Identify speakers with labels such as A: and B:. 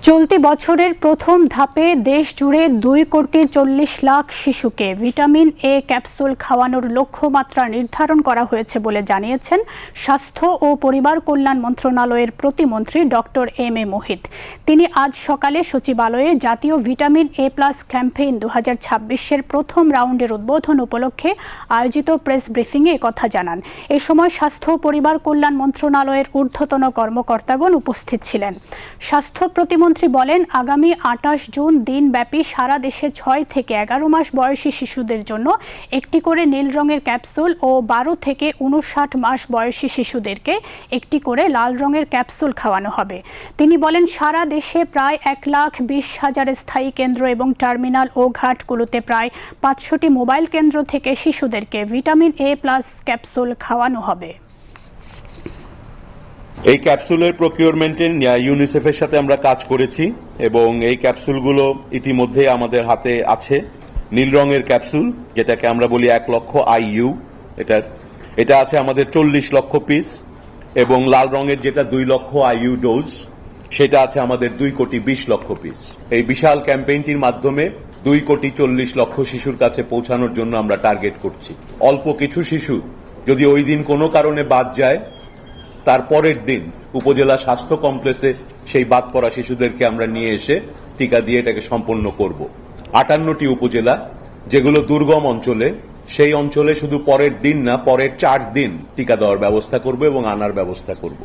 A: চলতি বছরের প্রথম ধাপে দেশ জুড়ে 2,40,00,000 শিশুকে ভিটামিন এ ক্যাপসুল খাওয়ানোর লক্ষ্যমাত্রা নির্ধারণ করা হয়েছে বলে জানিয়েছেন স্বাস্থ্য ও পরিবার কল্যাণ মন্ত্রণালয়ের প্রতিমন্ত্রী ডক্টর এম এ মোহিত। তিনি আজ সকালে সচিবালয়ে জাতীয় ভিটামিন এ প্লাস ক্যাম্পেইন 2026-এর প্রথম রাউন্ডের উদ্বোধন উপলক্ষে আয়োজিত প্রেস ব্রিফিংয়ে একথা জানান। এ সময় স্বাস্থ্য ও পরিবার কল্যাণ মন্ত্রণালয়ের ঊর্ধ্বতন কর্মকর্তাগণ উপস্থিত ছিলেন। স্বাস্থ্য প্রতিমন্ত্রী বলেন, আগামী 28 জুন দিনব্যাপী সারা দেশে 6 থেকে 11 মাস বয়সী শিশুদের জন্য একটি করে নীল রঙের ক্যাপসুল ও 12 থেকে 59 মাস বয়সী শিশুদেরকে একটি করে লাল রঙের ক্যাপসুল খাওয়ানো হবে। তিনি বলেন, সারা দেশে প্রায় 1,20,000 স্থায়ী কেন্দ্র এবং টার্মিনাল ও ঘাটগুলোতে প্রায় 500টি মোবাইল কেন্দ্র থেকে শিশুদেরকে ভিটামিন এ প্লাস ক্যাপসুল খাওয়ানো হবে।
B: এই ক্যাপসুলের প্রকিউরমেন্টে ইউনিসেফের সাথে আমরা কাজ করেছি এবং এই ক্যাপসুলগুলো ইতিমধ্যে আমাদের হাতে আছে। নীল রঙের ক্যাপসুল, যেটাকে আমরা বলি 1 লক্ষ IU, এটা আছে আমাদের 40 লক্ষ পিস, এবং লাল রঙের যেটা 2 লক্ষ IU ডোজ, সেটা আছে আমাদের 2,20,00,000 পিস। এই বিশাল ক্যাম্পেইনটির মাধ্যমে 2,40,00,000 শিশুর কাছে পৌঁছানোর জন্য আমরা টার্গেট করছি। অল্প কিছু শিশু যদি ওই দিন কোনো কারণে বাদ যায়, তারপরের দিন উপজেলা স্বাস্থ্য কমপ্লেক্সে সেই বাদ পড়া শিশুদেরকে আমরা নিয়ে এসে টিকা দিয়ে এটাকে সম্পন্ন করব। 58টি উপজেলা যেগুলো দুর্গম অঞ্চলে, সেই অঞ্চলে শুধু পরের দিন না, পরের 4 দিন টিকা দেওয়ার ব্যবস্থা করব এবং আনার ব্যবস্থা করব।